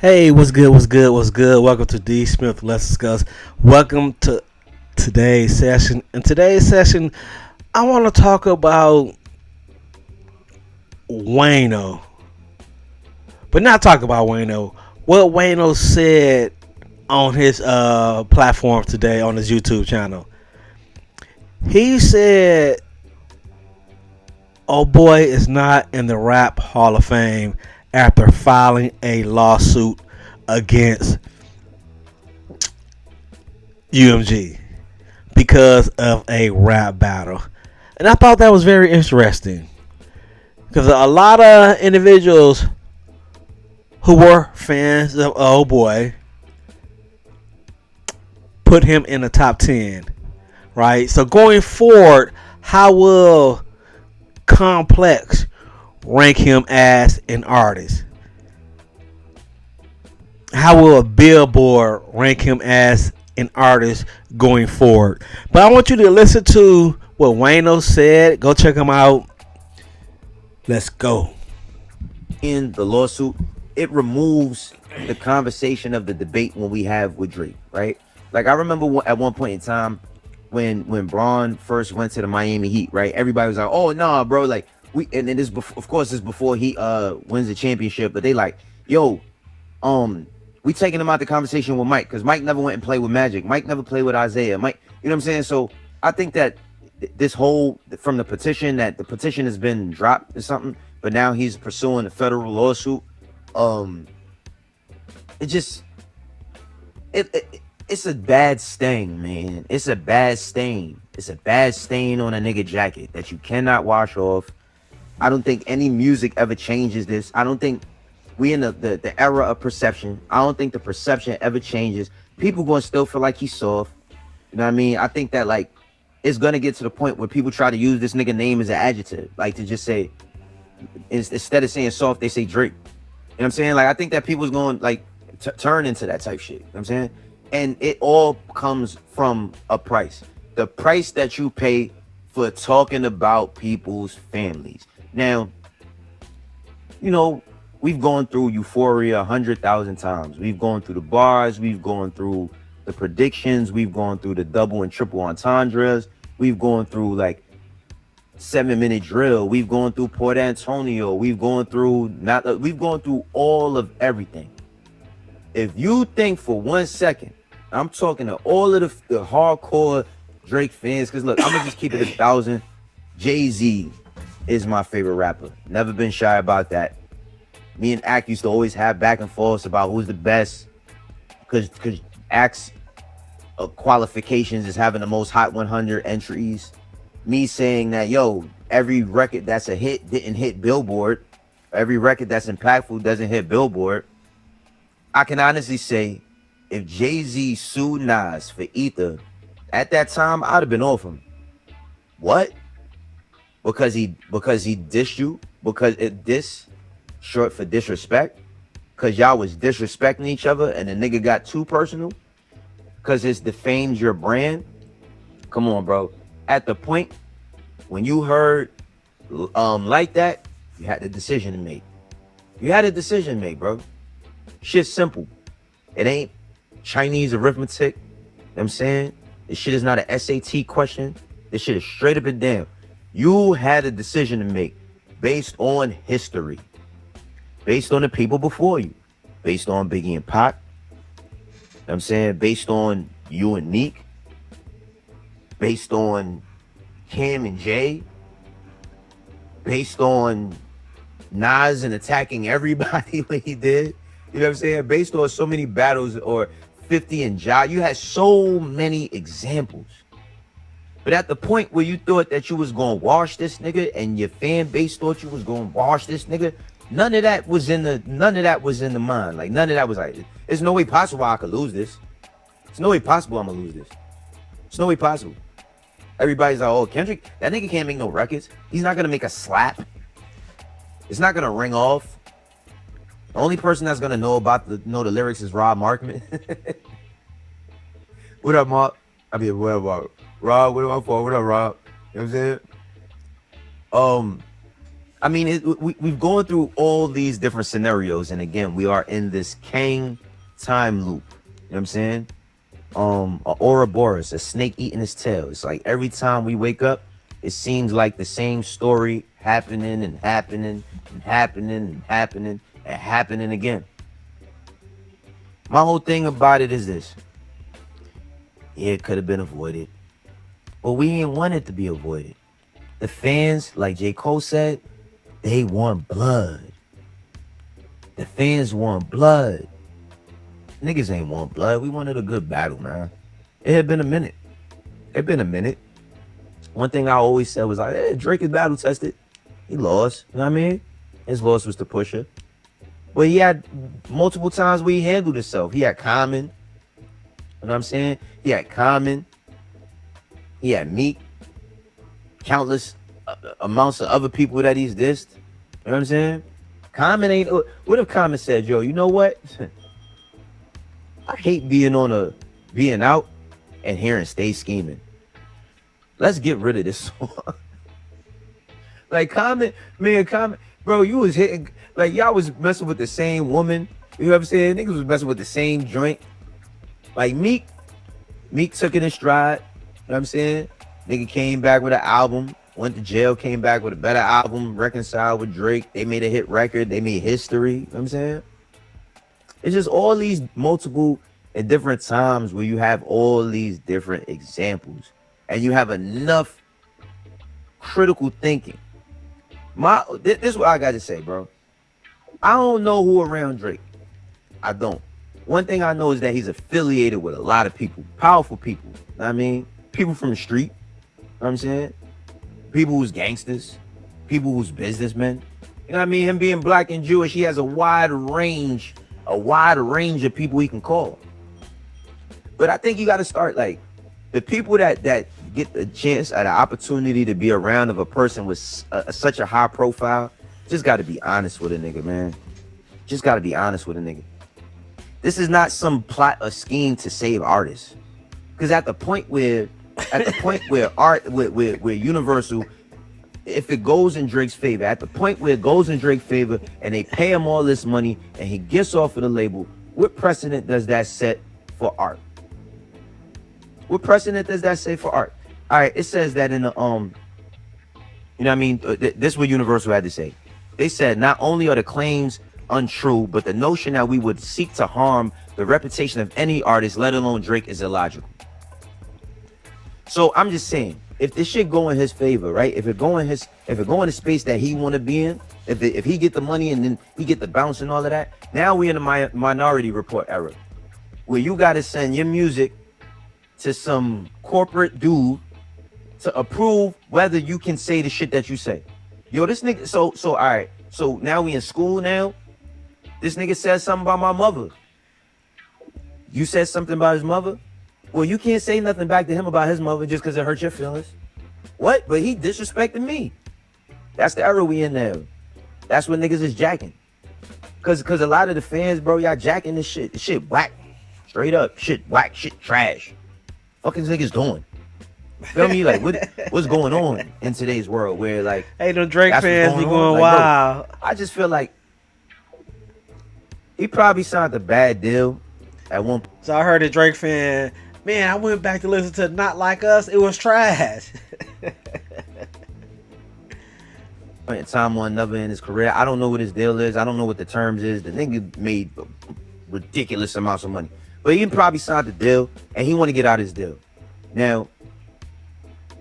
Hey, what's good? What's good? What's good? Welcome to D Smith Let's Discuss. Welcome to today's session. In today's session, I want to talk about Wayno, but not talk about Wayno. What Wayno said on his platform today on his YouTube channel. He said, "Oh boy is not in the Rap Hall of Fame after filing a lawsuit against UMG because of a rap battle." And I thought that was very interesting because a lot of individuals who were fans of Oh Boy put him in the top 10, right? So going forward, how will Complex rank him as an artist? How will a Billboard rank him as an artist going forward? But I want you to listen to what Wayno said. Go check him out. Let's go. In the lawsuit, it removes the conversation of the debate when we have with Drake, right? Like I remember at one point in time when Braun first went to the Miami Heat, right? Everybody was like, "Oh nah, bro!" Like and this of course this before he wins the championship, but they like, "Yo, we taking him out the conversation with Mike because Mike never went and played with Magic. Mike never played with Isaiah. Mike, you know what I'm saying?" So I think that this whole from the petition that the petition has been dropped or something, but now he's pursuing a federal lawsuit. Um, it just it's a bad stain, man. It's a bad stain. It's a bad stain on a nigga jacket that you cannot wash off. I don't think any music ever changes this. I don't think we in the era of perception. I don't think the perception ever changes. People gonna still feel like he's soft. You know what I mean? I think that like it's gonna get to the point where people try to use this nigga name as an adjective, like to just say instead of saying soft, they say Drake. You know what I'm saying? Like I think that people's going like turn into that type shit. You know what I'm saying? And it all comes from a price. The price that you pay for talking about people's families. Now, you know, we've gone through Euphoria 100,000 times. We've gone through the bars. We've gone through the predictions. We've gone through the double and triple entendres. We've gone through like 7-minute drill. We've gone through Port Antonio. We've gone through all of everything. If you think for 1 second, I'm talking to all of the hardcore Drake fans, because look, I'm gonna just keep it 1,000. Jay-Z is my favorite rapper. Never been shy about that. Me and Ack used to always have back and forth about who's the best, because Ack's qualifications is having the most Hot 100 entries. Me saying that, yo, every record that's a hit didn't hit Billboard. Every record that's impactful doesn't hit Billboard. I can honestly say, if Jay-Z sued Nas for Ether, at that time, I'd have been off him. What? Because he dissed you? Because diss, short for disrespect? Because y'all was disrespecting each other and the nigga got too personal? Because it's defamed your brand? Come on, bro. At the point when you heard like that, you had a decision to make. You had a decision to make, bro. Shit's simple. It ain't Chinese arithmetic. You know what I'm saying? This shit is not an SAT question. This shit is straight up and down. You had a decision to make based on history. Based on the people before you. Based on Biggie and Pac. You know what I'm saying? Based on you and Neek. Based on Cam and Jay. Based on Nas and attacking everybody like he did. You know what I'm saying? Based on so many battles, or 50 and Ja. You had so many examples. But at the point where you thought that you was gonna wash this nigga and your fan base thought you was gonna wash this nigga, none of that was in the mind. Like none of that was like, there's no way possible I could lose this. There's no way possible I'm gonna lose this. There's no way possible. Everybody's like, oh, Kendrick, that nigga can't make no records. He's not gonna make a slap. It's not gonna ring off. The only person that's gonna know the lyrics is Rob Markman. What up, Mark? I mean, what up, Mark? Rob, what up, Rob? You know what I'm saying? I mean, we've gone through all these different scenarios, and again, we are in this Kang time loop. You know what I'm saying? A Ouroboros, a snake eating its tail. It's like every time we wake up, it seems like the same story happening and happening and happening and happening and happening again. My whole thing about it is this. Yeah, it could have been avoided, but we ain't want it to be avoided. The fans, like J. Cole said, they want blood. The fans want blood. Niggas ain't want blood. We wanted a good battle, man. It had been a minute. It been a minute. One thing I always said was like, hey, Drake is battle tested. He lost. You know what I mean? His loss was to Pusha. But he had multiple times where he handled himself. He had Common. You know what I'm saying? He had Common. He had Meek. Countless amounts of other people that he's dissed. You know what I'm saying? Common ain't. What if Common said, yo, you know what? I hate being out and hearing Stay Scheming. Let's get rid of this song. Like Common, bro, you was hitting, like y'all was messing with the same woman. You know what I'm saying? Niggas was messing with the same joint. Like Meek took it in stride. You know what I'm saying? Nigga came back with an album, went to jail, came back with a better album, reconciled with Drake. They made a hit record. They made history. You know what I'm saying? It's just all these multiple and different times where you have all these different examples and you have enough critical thinking. This is what I got to say, bro. I don't know who around Drake. I don't. One thing I know is that he's affiliated with a lot of people, powerful people. You know what I mean, people from the street. You know what I'm saying? People who's gangsters, people who's businessmen. You know what I mean? Him being black and Jewish, he has a wide range of people he can call. But I think you got to start like the people that get the chance or the opportunity to be around of a person with such a high profile. Just got to be honest with a nigga, man. Just got to be honest with a nigga. This is not some plot or scheme to save artists. Because at the point where art, where Universal, if it goes in Drake's favor, at the point where it goes in Drake's favor and they pay him all this money and he gets off of the label, what precedent does that set for art? What precedent does that say for art? All right, it says that in the, you know what I mean? This is what Universal had to say. They said, not only are the claims untrue, but the notion that we would seek to harm the reputation of any artist, let alone Drake, is illogical. So I'm just saying, if this shit go in his favor, right? If it go in the space that he want to be in, if he get the money and then he get the bounce and all of that, now we in a Minority Report era, where you got to send your music to some corporate dude to approve whether you can say the shit that you say. Yo, this nigga, so all right. So now we in school now. This nigga said something about my mother. You said something about his mother? Well, you can't say nothing back to him about his mother just because it hurt your feelings. What? But he disrespected me. That's the era we in now. That's what niggas is jacking. Cause a lot of the fans, bro, y'all jacking this shit. This shit whack. Straight up. Shit whack. Shit trash. Fucking niggas doing. Feel me? Like what's going on in today's world where like, hey, the Drake fans be going like, wild. bro, I just feel like he probably signed a bad deal at one point. So I heard a Drake fan, man, I went back to listen to Not Like Us. It was trash. In time one another in his career. I don't know what his deal is. I don't know what the terms is. The nigga made ridiculous amounts of money. But he probably signed the deal and he want to get out his deal. Now,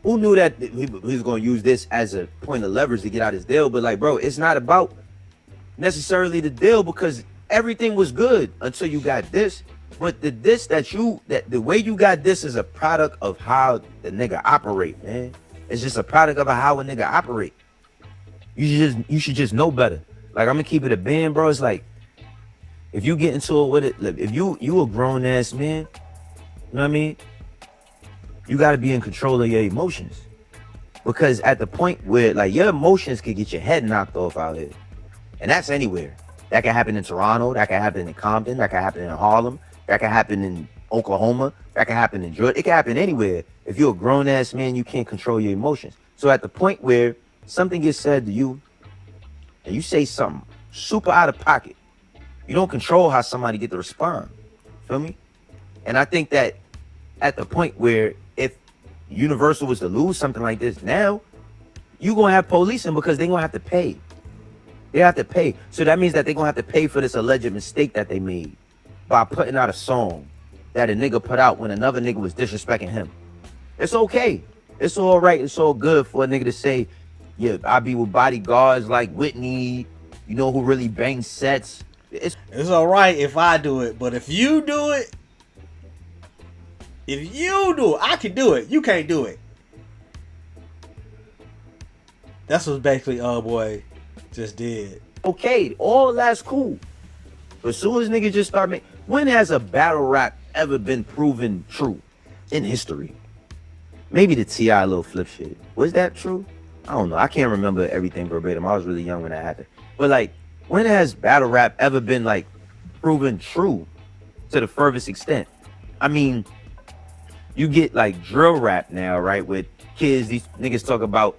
who knew that he was going to use this as a point of leverage to get out his deal? But like, bro, it's not about necessarily the deal because everything was good until you got this. But the way you got this is a product of how the nigga operate, man. It's just a product of how a nigga operate. You should just know better. Like, I'm gonna keep it a band, bro. It's like, if you get into it with it, if you a grown ass man, you know what I mean? You gotta be in control of your emotions. Because at the point where like your emotions could get your head knocked off out here. And that's anywhere. That can happen in Toronto, that can happen in Compton, that can happen in Harlem, that can happen in Oklahoma, that can happen in Georgia. It can happen anywhere. If you're a grown ass man, you can't control your emotions. So at the point where something gets said to you and you say something super out of pocket, you don't control how somebody get to respond. Feel me? And I think that at the point where if Universal was to lose something like this now, you gonna have policing because they gonna have to pay. They have to pay. So that means that they gonna have to pay for this alleged mistake that they made by putting out a song that a nigga put out when another nigga was disrespecting him. It's okay. It's all right. It's all good for a nigga to say, yeah, I be with bodyguards like Whitney, you know, who really bang sets. It's all right if I do it, but if you do it, I can do it. You can't do it. That's what basically boy just did. Okay, all that's cool. But as soon as niggas just start making, when has a battle rap ever been proven true in history? Maybe the T.I. little flip shit. Was that true? I don't know. I can't remember everything verbatim. I was really young when that happened. But like, when has battle rap ever been like proven true to the furthest extent? I mean, you get like drill rap now, right? With kids, these niggas talk about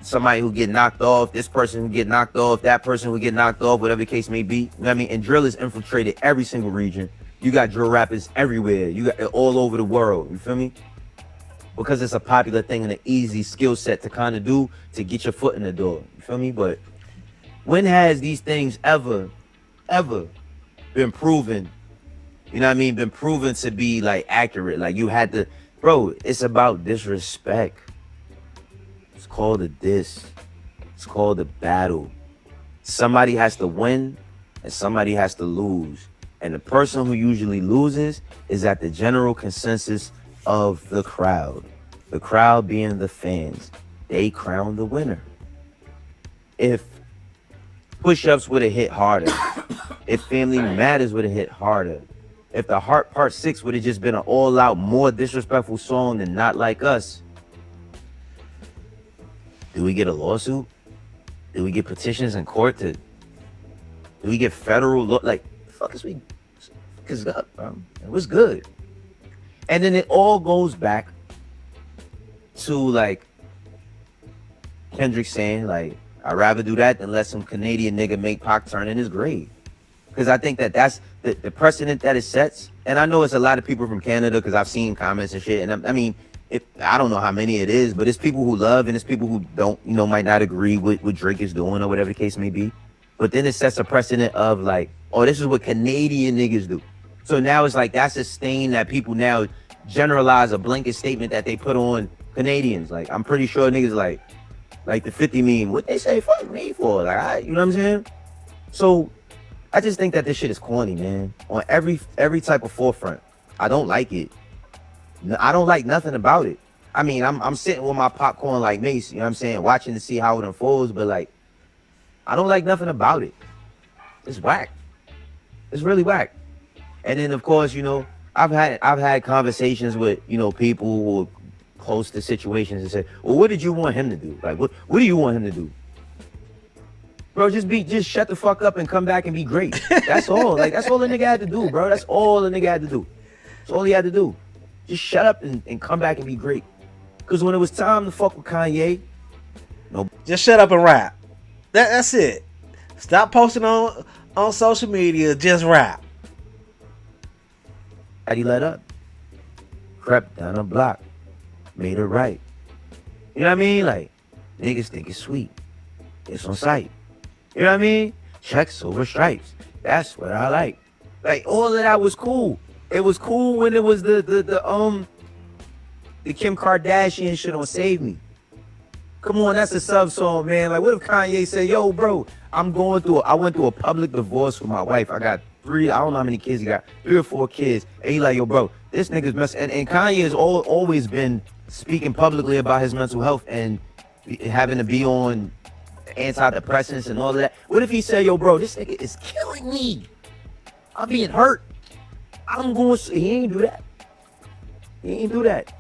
somebody who get knocked off, this person who get knocked off, that person who get knocked off, whatever the case may be. You know what I mean? And drill is infiltrated every single region. You got drill rappers everywhere. You got it all over the world. You feel me? Because it's a popular thing and an easy skill set to kind of do to get your foot in the door. You feel me? But when has these things ever been proven, you know what I mean, been proven to be like accurate? Like you had to, bro, it's about disrespect. It's called a diss. It's called a battle. Somebody has to win and somebody has to lose. And the person who usually loses is at the general consensus of the crowd. The crowd being the fans. They crown the winner. If push-ups would have hit harder, if Family Matters would have hit harder, if the Heart Part 6 would have just been an all-out, more disrespectful song than Not Like Us, do we get a lawsuit? Do we get petitions in court to? Do we get federal law? Like, the fuck is we? Cause up, bro. It was good. And then it all goes back to like Kendrick saying, like, I'd rather do that than let some Canadian nigga make Pac turn in his grave. Because I think that that's the precedent that it sets. And I know it's a lot of people from Canada because I've seen comments and shit. And I mean, I don't know how many it is, but it's people who love and it's people who don't, you know, might not agree with what Drake is doing or whatever the case may be. But then it sets a precedent of like, oh, this is what Canadian niggas do. So now it's like that's a stain that people now generalize a blanket statement that they put on Canadians. Like, I'm pretty sure niggas like the 50 meme, what they say fuck me for? Like, you know what I'm saying? So I just think that this shit is corny, man. On every type of forefront. I don't like it. I don't like nothing about it. I mean, I'm sitting with my popcorn like Mace, you know what I'm saying, watching to see how it unfolds, but like, I don't like nothing about it. It's whack. It's really whack. And then of course, you know, I've had conversations with, you know, people who are close to situations and say, well, what did you want him to do? Like, what do you want him to do? Bro, just shut the fuck up and come back and be great. That's all. Like, that's all the nigga had to do, bro. That's all the nigga had to do. That's all he had to do. Just shut up and come back and be great. Because when it was time to fuck with Kanye, no. Just shut up and rap. That's it. Stop posting on social media. Just rap. He let up. Crept down a block. Made it right. You know what I mean? Like, niggas think it's sweet. It's on sight. You know what I mean? Checks over stripes. That's what I like. Like, all of that was cool. It was cool when it was the Kim Kardashian shit on Save Me. Come on, that's a sub song, man. Like, what if Kanye said, yo, bro, I went through a public divorce with my wife. I got I don't know how many kids he got, 3 or 4 kids. And he like, yo, bro, this nigga's mess. And Kanye has always been speaking publicly about his mental health and having to be on antidepressants and all of that. What if he said, yo, bro, this nigga is killing me. I'm being hurt. He ain't do that. He ain't do that.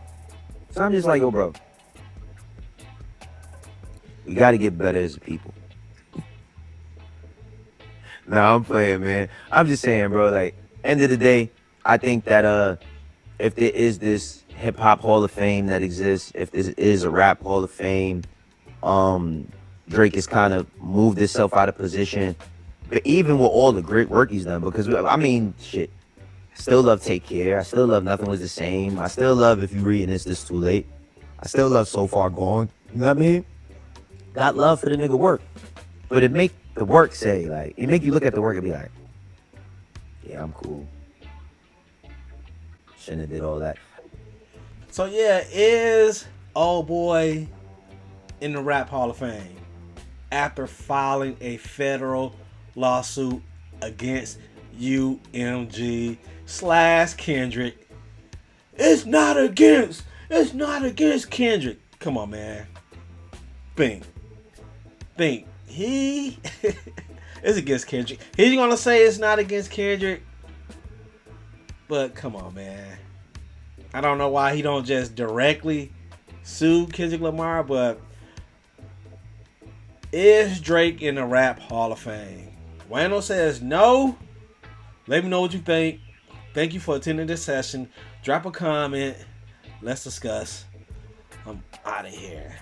So I'm just like, yo, bro, we got to get better as a people. Nah, I'm playing, man. I'm just saying, bro, like, end of the day, I think that if there is this hip hop hall of fame that exists, if this is a rap hall of fame, Drake has kind of moved himself out of position. But even with all the great work he's done, because I mean, shit, I still love Take Care. I still love Nothing Was the Same. I still love If You Reading This Too Late. I still love So Far Gone. You know what I mean? Got love for the nigga work. But it make the work say, like, it make you look at the work and be like, yeah, I'm cool. Shouldn't have did all that. So yeah, is old boy in the Rap Hall of Fame after filing a federal lawsuit against UMG / Kendrick. It's not against Kendrick. Come on, man. Think. He is against Kendrick. He's gonna say it's not against Kendrick. But come on, man. I don't know why he don't just directly sue Kendrick Lamar, but is Drake in the Rap Hall of Fame? Wayno says no. Let me know what you think. Thank you for attending this session. Drop a comment. Let's discuss. I'm out of here.